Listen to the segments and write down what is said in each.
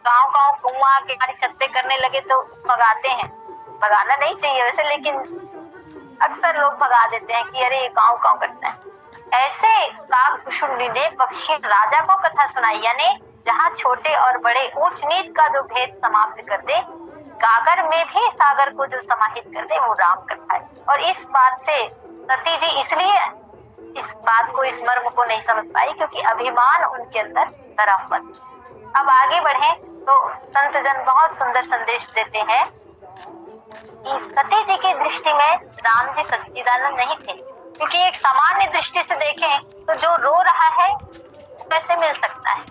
गाँव गाँव कुआं किनारे छत्ते करने लगे तो भगाते हैं। भगाना नहीं चाहिए वैसे, लेकिन अक्सर लोग भगा देते हैं कि अरे ये गाँव गाँव करता है। ऐसे काकभूषुंडी ने पक्षी राजा को कथा सुनाई, यानी जहाँ छोटे और बड़े ऊंच नीच का जो भेद समाप्त कर दे, गागर में भी सागर को जो समाहित कर दे, वो राम कथा है। और इस बात से सती जी इसलिए इस बात को, इस मर्म को नहीं समझ पाई क्योंकि अभिमान उनके अंदर धरा हुआ। अब आगे बढ़े तो संत जन बहुत सुंदर संदेश देते हैं कि सती जी की दृष्टि में राम जी सच्चिदानंद नहीं थे, क्योंकि एक सामान्य दृष्टि से देखें तो जो रो रहा है कैसे मिल सकता है,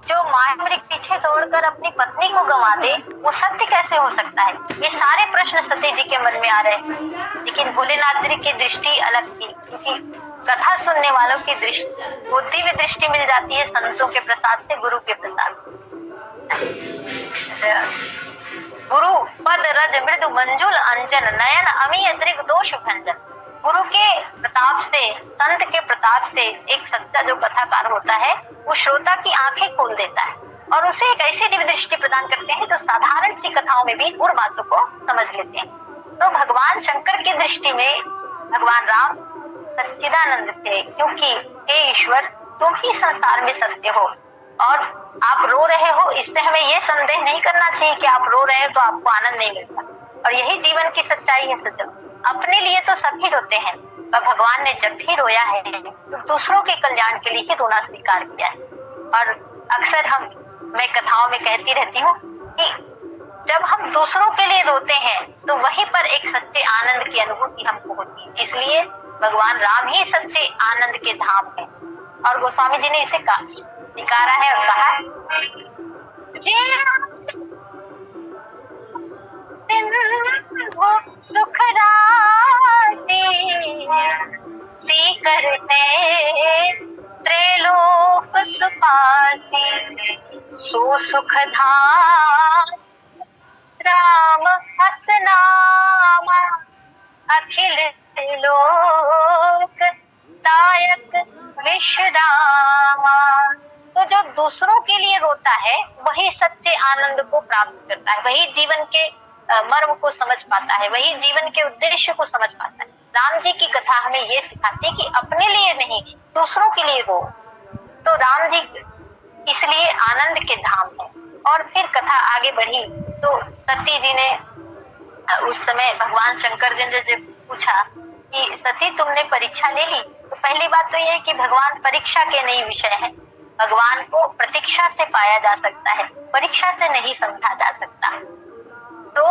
जो माया पीछे दौड़कर अपनी पत्नी को गंवा दे वो सत्य कैसे हो सकता है। ये सारे प्रश्न सती जी के मन में आ रहे हैं। लेकिन भोलेनाथ जी की दृष्टि अलग थी, क्योंकि कथा सुनने वालों की दृष्टि, वो दिव्य दृष्टि मिल जाती है संतों के प्रसाद से, गुरु के प्रसाद। गुरु पद रज मृदु मंजुल अंजन नयन अमी दृग दोष भंजन। गुरु के प्रताप से, संत के प्रताप से एक सच्चा जो कथाकार होता है वो श्रोता की आंखें खोल देता है और उसे एक ऐसी दिव्य दृष्टि प्रदान करते हैं जो साधारण सी कथाओं में भी गूढ़ बातों को समझ लेते हैं। तो भगवान शंकर की दृष्टि में भगवान राम सच्चिदानंद थे, क्योंकि हे ईश्वर तुम ही संसार में सत्य हो और आप रो रहे हो, इससे हमें ये संदेह नहीं करना चाहिए कि आप रो रहे हो तो आपको आनंद नहीं मिलता। और यही जीवन की सच्चाई है सजन। अपने लिए तो सभी रोते हैं, पर भगवान ने जब भी रोया है तो दूसरों के कल्याण के लिए ही रोना स्वीकार किया है। और अक्सर मैं कथाओं में कहती रहती हूँ कि जब हम दूसरों के लिए रोते हैं तो वहीं पर एक सच्चे आनंद की अनुभूति हमको होती है। इसलिए भगवान राम ही सच्चे आनंद के धाम है। और गोस्वामी जी ने इसे निकारा है और कहा, सुख राशि सी करते त्रैलोक सुपासी, सो सुख धाम राम हसनामा, अखिल लोक दायक विश्रामा। तो जो दूसरों के लिए रोता है वही सच्चे आनंद को प्राप्त करता है, वही जीवन के मर्म को समझ पाता है, वही जीवन के उद्देश्य को समझ पाता है। राम जी की कथा हमें ये सिखाती है कि अपने लिए नहीं, दूसरों के लिए रो। तो राम जी इसलिए आनंद के धाम है। और फिर कथा आगे बढ़ी तो सती जी ने उस समय भगवान शंकर जी ने जब पूछा कि सती तुमने परीक्षा ले ली, तो पहली बात तो ये है कि भगवान परीक्षा के नहीं विषय है। भगवान को प्रतीक्षा से पाया जा सकता है, परीक्षा से नहीं समझा जा सकता। तो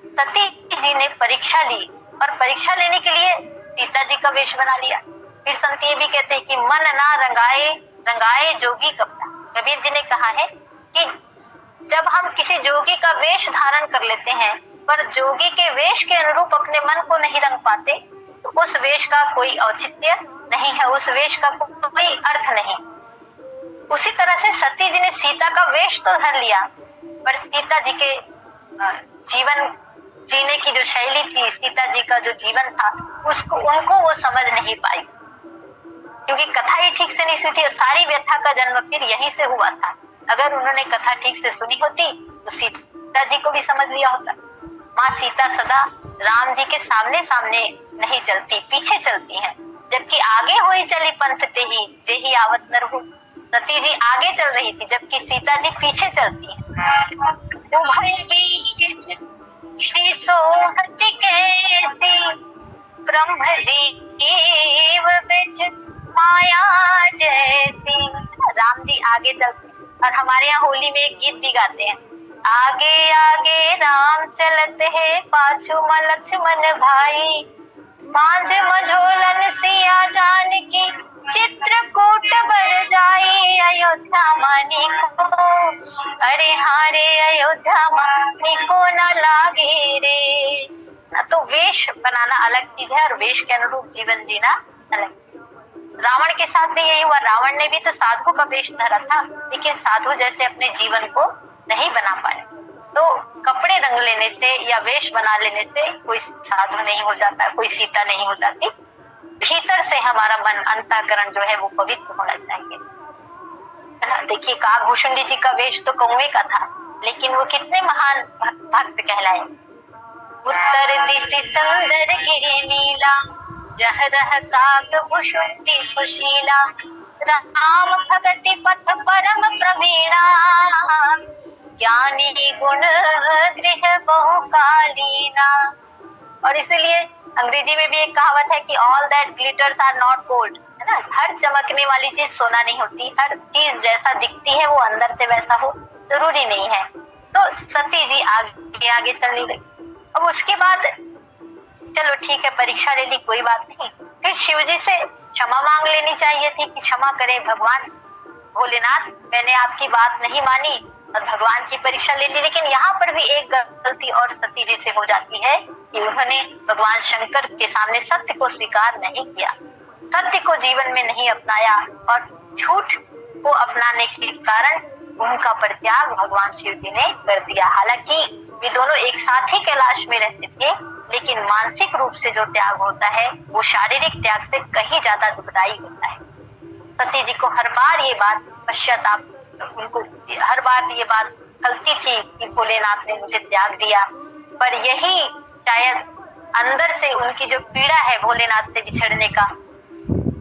सती जी ने परीक्षा ली और परीक्षा लेने के लिए सीता जी का वेश बना लिया। फिर संत ये भी कहते हैं कि मन ना रंगाए रंगाए जोगी कपड़ा। कबीर जी ने कहा है कि जब हम किसी जोगी का वेश धारण कर लेते हैं पर जोगी के वेश के अनुरूप अपने मन को नहीं रंग पाते, तो उस वेश का कोई औचित्य नहीं है, उस वेश का कोई अर्थ नहीं। उसी तरह से सती जी ने सीता का वेश तो धर लिया, पर सीता जी के जीवन जीने की जो शैली थी, सीता जी का जो जीवन था, उनको वो समझ नहीं पाई, क्योंकि कथा ही ठीक से नहीं सुनी थी। सारी व्यथा का जन्म फिर यहीं से हुआ था। अगर उन्होंने कथा ठीक से सुनी होती तो सीता जी को भी समझ लिया होता। माँ सीता सदा राम जी के सामने सामने नहीं चलती, पीछे चलती हैं, जबकि आगे हुई चली पंथ ते ही जे ही आवत नर हो। सती जी आगे चल रही थी जबकि सीता जी पीछे चलती हैं। उभय बीच श्री सोहति कैसी, ब्रह्म जीव बिच माया जैसी। राम जी आगे चलते हैं और हमारे यहाँ होली में एक गीत भी गाते हैं, आगे आगे राम चलते हैं पाछू लक्ष्मण भाई, मांझ मझोलन सिया जानकी चित्रकूट बर जाई, अयोध्या मानी को अरे हारे अयोध्या मानी को न लागे रे। तो वेश बनाना अलग चीज है और वेश के अनुरूप जीवन जीना अलग। रावण के साथ भी यही हुआ। रावण ने भी तो साधु का वेश धरा था, लेकिन साधु जैसे अपने जीवन को नहीं बना पाए। तो कपड़े रंग लेने से या वेश बना लेने से कोई साधु नहीं हो जाता, कोई सीता नहीं हो जाती। भीतर से हमारा मन, अंतःकरण जो है वो पवित्र होना चाहिए। देखिए काकभूषुंडी जी का वेश तो कौवे का था, लेकिन वो कितने महान भक्त कहलाए। उत्तर दिशि सुंदर गिरि नीला, जह रह काक भुषुंडी सुशीला, राम भगति पथ परम प्रवीणा, ज्ञानी गुण गृह बहु कालीना। और इसलिए अंग्रेजी में भी एक कहावत है कि all that glitters are not gold, है ना। हर चमकने वाली चीज सोना नहीं होती, हर चीज जैसा दिखती है वो अंदर से वैसा हो जरूरी नहीं है। तो सती जी आगे आगे चलने लगी। अब उसके बाद चलो ठीक है, परीक्षा ले ली, कोई बात नहीं। फिर शिव जी से क्षमा मांग लेनी चाहिए थी कि क्षमा करें भगवान भोलेनाथ, मैंने आपकी बात नहीं मानी और भगवान की परीक्षा ले ली। लेकिन यहाँ पर भी एक गलती और सती जी से हो जाती है कि उन्होंने भगवान शंकर के सामने सत्य को स्वीकार नहीं किया, सत्य को जीवन में नहीं अपनाया और झूठ को अपनाने के कारण उनका परित्याग भगवान शिव जी ने कर दिया। हालांकि ये दोनों एक साथ ही कैलाश में रहते थे, लेकिन मानसिक रूप से जो त्याग होता है वो शारीरिक त्याग से कहीं ज्यादा दुखदायी होता है। सती जी को हर बार ये बात पश्चाताप, उनको हर बार ये बात खलती थी कि भोलेनाथ ने मुझे त्याग दिया। पर यही शायद अंदर से उनकी जो पीड़ा है भोलेनाथ से बिछड़ने का,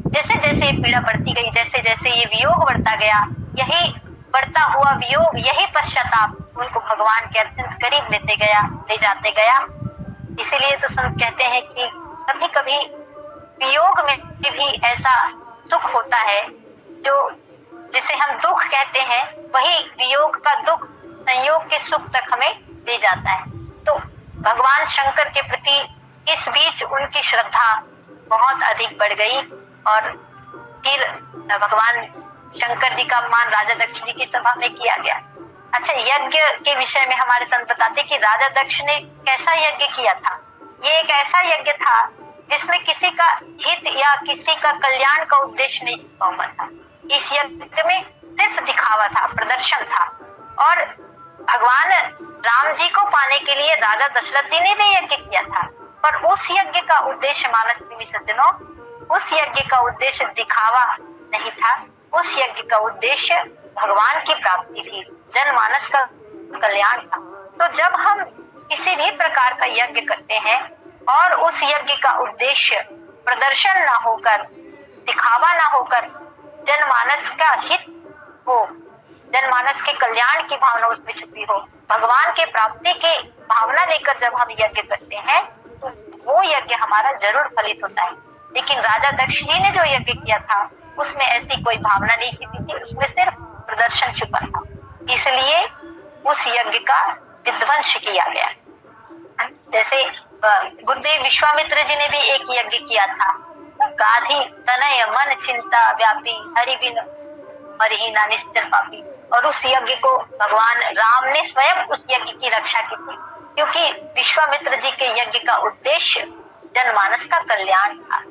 जैसे जैसे ये पीड़ा बढ़ती गई, जैसे जैसे ये वियोग बढ़ता गया, यही बढ़ता हुआ वियोग, यही पश्चाताप उनको भगवान के अत्यंत करीब ले जाते गया। इसीलिए तो संत कहते हैं कि कभी कभी वियोग में भी ऐसा सुख होता है जो जिसे हम दुख कहते हैं, वही वियोग का दुख संयोग के सुख तक हमें ले जाता है। तो भगवान शंकर के प्रति इस बीच उनकी श्रद्धा बहुत अधिक बढ़ गई और फिर भगवान शंकर जी का अपमान राजा दक्ष जी की सभा में किया गया। अच्छा, यज्ञ के विषय में हमारे संत बताते कि राजा दक्ष ने कैसा यज्ञ किया था। ये एक ऐसा यज्ञ था जिसमें किसी का हित या किसी का कल्याण का उद्देश्य नहीं छिपा हुआ था। इस यज्ञ में सिर्फ दिखावा था, प्रदर्शन था। और भगवान राम जी को पाने के लिए राजा दशरथ जी ने भी यज्ञ किया था, पर उस यज्ञ का उद्देश्य मानस प्रेमी सज्जनों, उस यज्ञ का उद्देश्य दिखावा नहीं था। उस यज्ञ का उद्देश्य भगवान की प्राप्ति थी, जनमानस का कल्याण था। तो जब हम किसी भी प्रकार का यज्ञ करते हैं और उस यज्ञ का उद्देश्य प्रदर्शन ना होकर, दिखावा ना होकर, जनमानस का हित हो, जनमानस के कल्याण की भावना उसमें छुपी हो, भगवान के प्राप्ति की भावना लेकर जब हम यज्ञ करते हैं तो वो यज्ञ हमारा जरूर फलित होता है। लेकिन राजा दक्ष जी ने जो यज्ञ किया था उसमें ऐसी कोई भावना नहीं छिपी थी, उसमें सिर्फ प्रदर्शन छुपा था। इसलिए उस यज्ञ का विध्वंस किया गया। जैसे गुरुदेव विश्वामित्र जी ने भी एक यज्ञ किया था, गाधी तनय मन चिंता व्यापी, हरि बिन मरहिना निश्चर पापी। और उस यज्ञ को भगवान राम ने स्वयं उस यज्ञ की रक्षा की थी, क्योंकि विश्वामित्र जी के यज्ञ का उद्देश्य जनमानस का कल्याण था।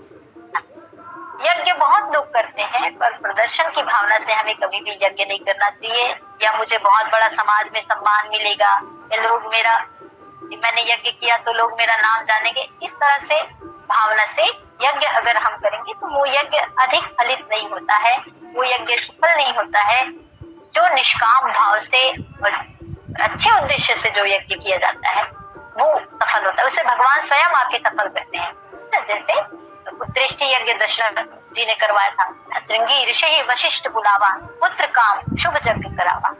यज्ञ बहुत लोग करते हैं, पर प्रदर्शन की भावना से हमें कभी भी यज्ञ नहीं करना चाहिए। या मुझे बहुत बड़ा समाज में सम्मान मिलेगा, या लोग मैंने यज्ञ किया तो लोग मेरा नाम जानेंगे, इस तरह से भावना से यज्ञ अगर हम करेंगे तो वो यज्ञ अधिक फलित नहीं होता है, वो यज्ञ सफल नहीं होता है। जो निष्काम भाव से और अच्छे उद्देश्य से जो यज्ञ किया जाता है वो सफल होता है, उसे भगवान स्वयं आके सफल करते हैं। जैसे उत्कृष्ट यज्ञ दशरथ जी ने करवाया था, श्रृंगी ऋषि वशिष्ठ बुलावा, पुत्र काम शुभ यज्ञ करावा।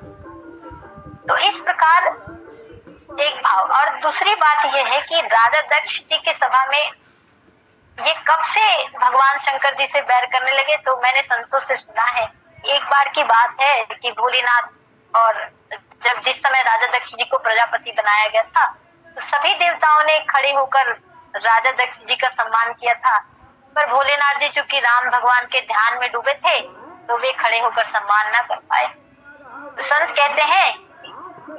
तो इस प्रकार एक भाव। और दूसरी बात यह है कि राजा दक्ष जी के सभा में ये कब से भगवान शंकर जी से बैर करने लगे, तो मैंने संतों से सुना है। एक बार की बात है कि भोलेनाथ और जब जिस समय राजा दक्ष जी को प्रजापति बनाया गया था तो सभी देवताओं ने खड़े होकर राजा दक्ष जी का सम्मान किया था, पर भोलेनाथ जी चूंकि राम भगवान के ध्यान में डूबे थे तो वे खड़े होकर सम्मान ना कर पाए। तो संत कहते हैं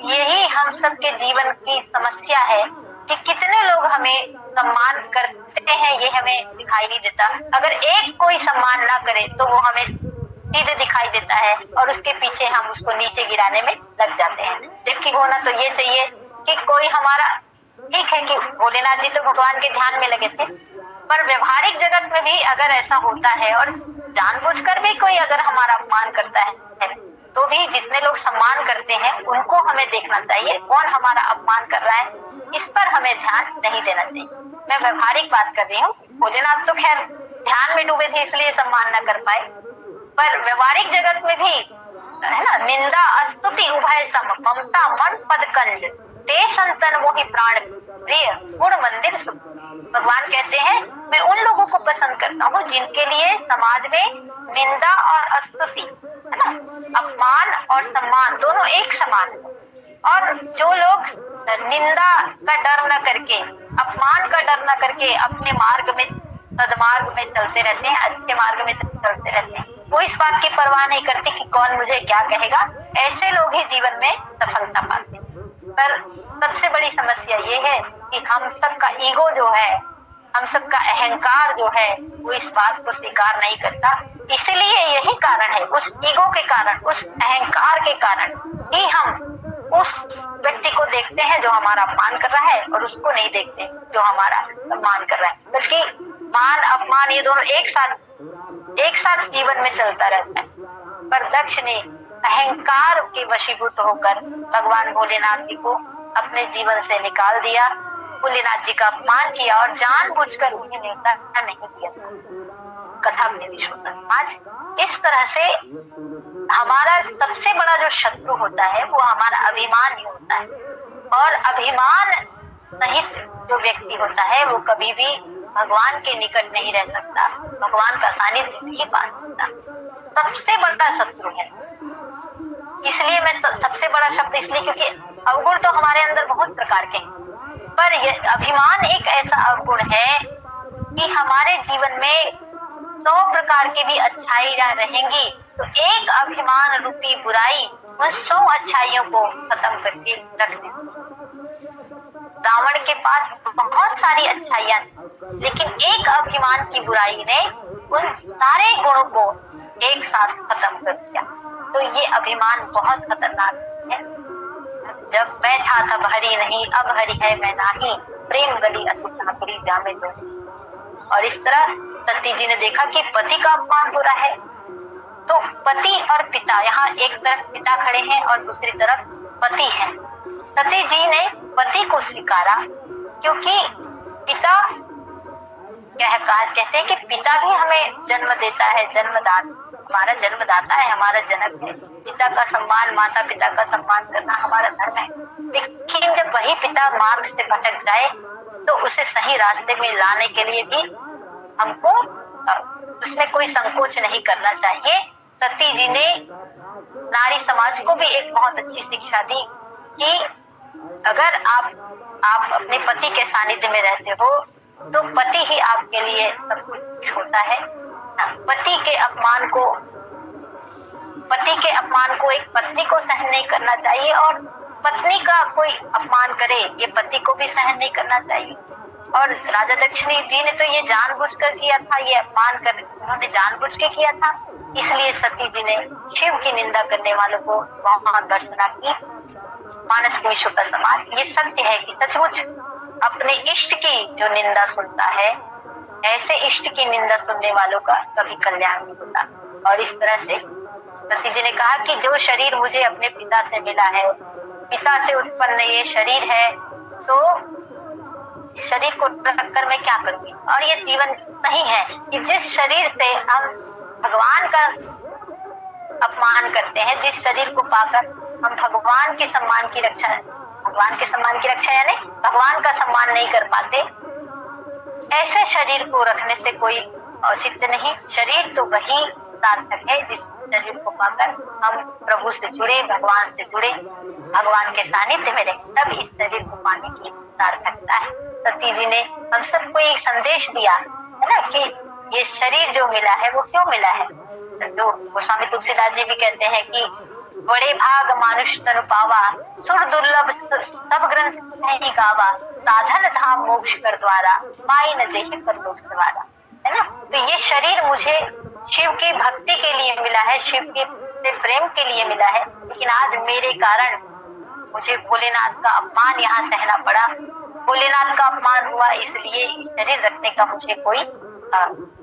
यही हम सबके जीवन की समस्या है कि कितने लोग हमें सम्मान करते हैं ये हमें दिखाई नहीं देता। अगर एक कोई सम्मान ना करे तो वो हमें सीधे दिखाई देता है और उसके पीछे हम उसको नीचे गिराने में लग जाते हैं। जबकि होना तो ये चाहिए कि कोई हमारा, ठीक है कि भोलेनाथ जी तो भगवान के ध्यान में लगे थे, पर व्यवहारिक जगत में भी अगर ऐसा होता है और जानबूझकर भी कोई अगर हमारा अपमान करता है तो भी जितने लोग सम्मान करते हैं उनको हमें देखना चाहिए, कौन हमारा अपमान कर रहा है इस पर हमें ध्यान नहीं देना चाहिए। मैं व्यवहारिक बात कर रही हूँ, भोलेनाथ तो खैर ध्यान में डूबे थे इसलिए सम्मान न कर पाए, पर व्यवहारिक जगत में भी है ना, निंदा स्तुति उभय सम, ममता मन पद कंज, ते संतन मोहि प्राण प्रिय गुण मंदिर सुख। भगवान कहते हैं मैं उन लोगों को पसंद करता हूँ जिनके लिए समाज में निंदा और स्तुति है ना, अपमान और सम्मान दोनों एक समान है। और जो लोग निंदा का डर न करके, अपमान का डर न करके अपने मार्ग में, सदमार्ग में चलते रहते हैं, अच्छे मार्ग में चलते रहते हैं, वो इस बात की परवाह नहीं करते कि कौन मुझे क्या कहेगा, ऐसे लोग ही जीवन में सफलता पाते हैं। पर सबसे बड़ी समस्या ये है कि हम सबका ईगो जो है, हम सबका अहंकार जो है, वो इस बात को स्वीकार नहीं करता। इसलिए यही कारण है, उस ईगो के कारण, उस अहंकार के कारण ही हम उस व्यक्ति को देखते हैं जो हमारा अपमान कर रहा है और उसको नहीं देखते जो हमारा सम्मान कर रहा है। बल्कि मान अपमान ये दोनों एक साथ जीवन में चलता रहता है। पर दक्ष ने अहंकार के वशीभूत होकर भगवान भोलेनाथ जी को अपने जीवन से निकाल दिया, भोलेनाथ जी का अपमान किया और जानबूझकर उन्हें न्योता नहीं किया। कथा में आज इस तरह से हमारा सबसे बड़ा जो शत्रु होता है वो हमारा अभिमान ही होता है, और अभिमान सहित जो व्यक्ति होता है वो कभी भी भगवान के निकट नहीं रह सकता, भगवान का सानिध्य नहीं पा सकता। सबसे बड़ा शत्रु है। इसलिए मैं सबसे बड़ा शब्द इसलिए क्योंकि अवगुण तो हमारे अंदर बहुत प्रकार के हैं, पर यह अभिमान एक ऐसा अवगुण है कि हमारे जीवन में 100 प्रकार की भी अच्छाई रहेंगी तो एक अभिमान रूपी बुराई उन 100 अच्छाइयों को खत्म करके रख देती। रावण के पास बहुत सारी अच्छाइयां, लेकिन एक अभिमान की बुराई ने उन सारे गुणों को एक साथ खत्म कर दिया। तो ये अभिमान बहुत खतरनाक है। जब मैं था तब हरि नहीं, अब हरि है मैं नाही, प्रेम गली अति सापुरी जामे दो। और इस तरह सती जी ने देखा कि पति का अपमान हो रहा है, तो पति और पिता, यहाँ एक तरफ पिता खड़े हैं और दूसरी तरफ पति है। सती जी ने पति को स्वीकारा, क्योंकि पिता कहते हैं कि पिता भी हमें जन्म देता है, हमारा जन्मदाता है, हमारा जनक है। पिता का सम्मान, माता पिता का सम्मान करना हमारा धर्म है। लेकिन जब वही पिता मार्ग से भटक जाए तो उसे सही रास्ते में लाने के लिए भी हमको उसमें कोई संकोच नहीं करना चाहिए। सती जी ने नारी समाज को भी एक बहुत अच्छी शिक्षा दी कि अगर आप अपने पति के सानिध्य में रहते हो तो पति ही आपके लिए सब कुछ होता है। पति के अपमान को एक पत्नी को सहन नहीं करना चाहिए, और पत्नी का कोई अपमान करे ये पति को भी सहन नहीं करना चाहिए। और राजा दक्षिणी जी ने तो ये जानबूझकर किया था, ये अपमान कर उन्होंने जानबूझ के किया था। इसलिए सती जी ने शिव की निंदा करने वालों को वहां दर्शना की। मानस विश्व का समाज ये सत्य है कि सचमुच अपने इष्ट की जो निंदा सुनता है, ऐसे इष्ट की निंदा सुनने वालों का कभी कल्याण नहीं होता। और इस तरह से सती जी ने कहा कि जो शरीर मुझे अपने पिता से मिला है, पिता से उत्पन्न ये शरीर है, तो शरीर को रखकर मैं क्या करूंगी। और ये जीवन नहीं है कि जिस शरीर से हम भगवान का अपमान करते हैं, जिस शरीर को पाकर हम भगवान के सम्मान की रक्षा यानी भगवान का सम्मान नहीं कर पाते, ऐसे शरीर को रखने से कोई औचित्य नहीं। शरीर तो वही सार्थक है जिस शरीर को पाकर हम प्रभु से जुड़े, भगवान से जुड़े, भगवान के सानिध्य में रहे, तब इस शरीर को पाने की सार्थकता है। सती जी ने हम सबको एक संदेश दिया है ना कि ये शरीर जो मिला है वो क्यों मिला है। जो गोस्वामी तुलसीदास जी भी कहते हैं कि बड़े भाग मानुष तनु पावा, सुर दुर्लभ सब ग्रंथ नहीं गावा, साधन धाम मोक्ष कर द्वारा, पाई न जेहि पर दोष द्वारा, है ना। तो ये शरीर मुझे शिव की भक्ति के लिए मिला है, शिव के से प्रेम के लिए मिला है, लेकिन आज मेरे कारण मुझे भोलेनाथ का अपमान यहाँ सहना पड़ा। भोलेनाथ का अपमान हुआ, इसलिए इस शरीर रखने का मुझे कोई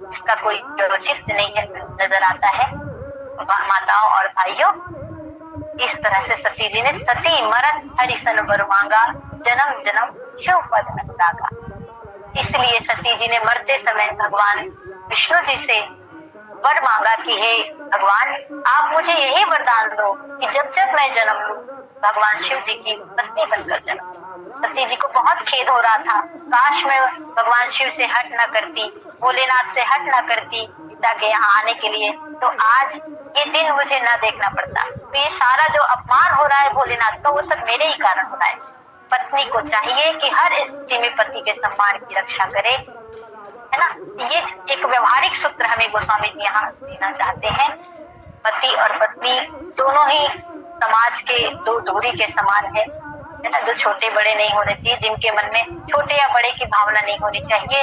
इसका कोई औचित्य नहीं है नजर आता है। माताओं और भाइयों, इस तरह से सती जी ने सती मरत हरिसन वर मांगा, जन्म जन्म शिव पद अनुरागा। इसलिए सती जी ने मरते समय भगवान विष्णु जी से वर मांगा कि हे भगवान, आप मुझे यही वरदान दो कि जब जब मैं जन्म लूं भगवान शिव जी की पत्नी बनकर जन्म। सती जी को बहुत खेद हो रहा था, काश मैं भगवान शिव से हट न करती, भोलेनाथ से हट न करती पिता के यहाँ आने के लिए, तो आज ये दिन मुझे न देखना पड़ता। तो ये सारा जो अपमान हो रहा है भोलेनाथ का, वो सब मेरे ही कारण हो रहा है। पत्नी को चाहिए कि हर स्थिति में पति के सम्मान की रक्षा करे, है ना। ये एक व्यवहारिक सूत्र हमें गोस्वामी जी यहाँ देना चाहते हैं। पति और पत्नी दोनों ही समाज के दो धुरी के समान है ना। जो छोटे बड़े नहीं होने चाहिए, जिनके मन में छोटे या बड़े की भावना नहीं होनी चाहिए,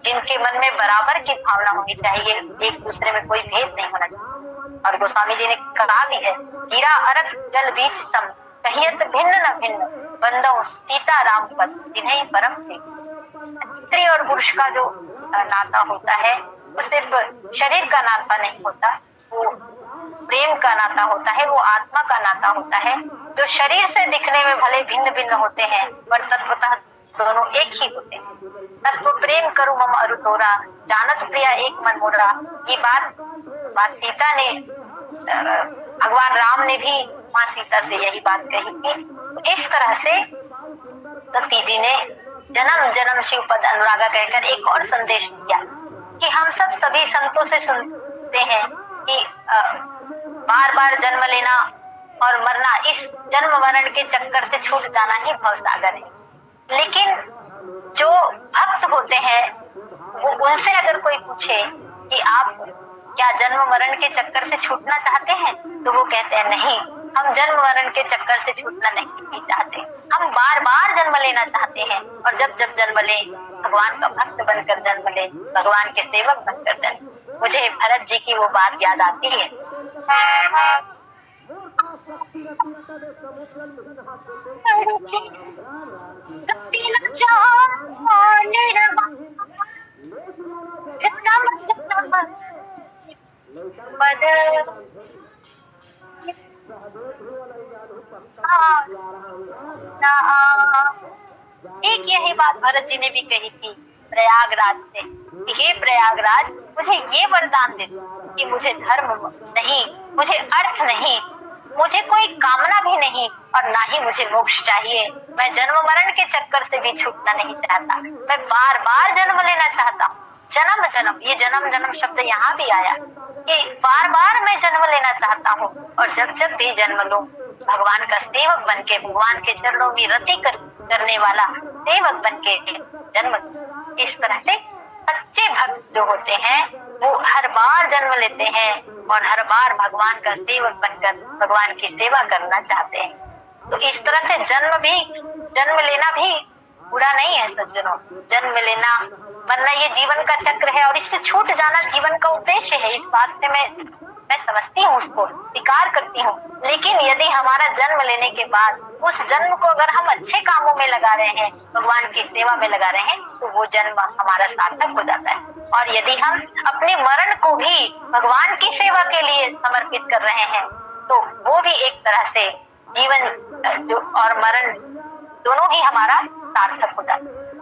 जिनके मन में बराबर की भावना होनी चाहिए, एक दूसरे में कोई भेद नहीं होना चाहिए। और गोस्वामी जी ने कहा भी है, हीरा अरख जल बीच सम, कहियत भिन्न न भिन्न, बंदो सीता राम पद जिन्हें परम थे। स्त्री और पुरुष का जो नाता होता है वो सिर्फ शरीर का नाता नहीं होता, वो प्रेम का नाता होता है, वो आत्मा का नाता होता है। जो शरीर से दिखने में भले भिन्न भिन्न होते हैं पर तत्वतः दोनों एक ही होते हैं। तत्व प्रेम करूं मम अरु तोरा, जानत प्रिया एक मन मोरा। ये बात सीता ने, भगवान राम ने भी माँ सीता से यही बात कही थी। इस तरह से सती जी ने जन्म जन्म शिव पद अनुरागा कहकर एक और संदेश दिया कि हम सब सभी संतों से सुनते हैं कि बार बार जन्म लेना और मरना, इस जन्म मरण के चक्कर से छूट जाना ही भवसागर है। लेकिन जो भक्त होते हैं वो, उनसे अगर कोई पूछे कि आप क्या जन्म मरण के चक्कर से छूटना चाहते हैं, तो वो कहते हैं नहीं, हम जन्म मरण के चक्कर से छूटना नहीं चाहते, हम बार बार जन्म लेना चाहते हैं। और जब जब जन्म ले भगवान का भक्त बनकर जन्म ले, भगवान के सेवक बनकर जन्म। मुझे भरत जी की वो बात याद आती है, एक यही बात भरत जी ने भी कही थी प्रयागराज से, हे प्रयागराज, मुझे ये वरदान दे कि मुझे धर्म नहीं, मुझे अर्थ नहीं, मुझे कोई कामना भी नहीं और ना ही मुझे मोक्ष चाहिए। मैं जन्म मरण के चक्कर से भी छूटना नहीं चाहता, मैं बार बार जन्म लेना चाहता हूँ। जन्म जन्म, ये जन्म जन्म शब्द यहाँ भी आया कि बार बार मैं जन्म लेना चाहता हूँ। और जब जब भी जन्म लूं भगवान का सेवक बनके, भगवान के चरणों में रति करने वाला सेवक बनके जन्म। इस तरह से सच्चे भक्त जो होते हैं वो हर बार जन्म लेते हैं और हर बार भगवान का सेवक बनकर भगवान की सेवा करना चाहते हैं। तो इस तरह से जन्म लेना भी बुरा नहीं है सज्जनों। जन्म लेना वरना ये जीवन का चक्र है और इससे छूट जाना जीवन का उद्देश्य है। इस बात से मैं समझती हूँ, उसको स्वीकार करती हूँ। लेकिन यदि हमारा जन्म लेने के बाद उस जन्म को अगर हम अच्छे कामों में लगा रहे हैं, भगवान की सेवा में लगा रहे हैं, तो वो जन्म हमारा सार्थक हो जाता है। और यदि हम अपने मरण को भी भगवान की सेवा के लिए समर्पित कर रहे हैं, तो वो भी एक तरह से जीवन जो और मरण दोनों ही हमारा सार्थक हो जाता है।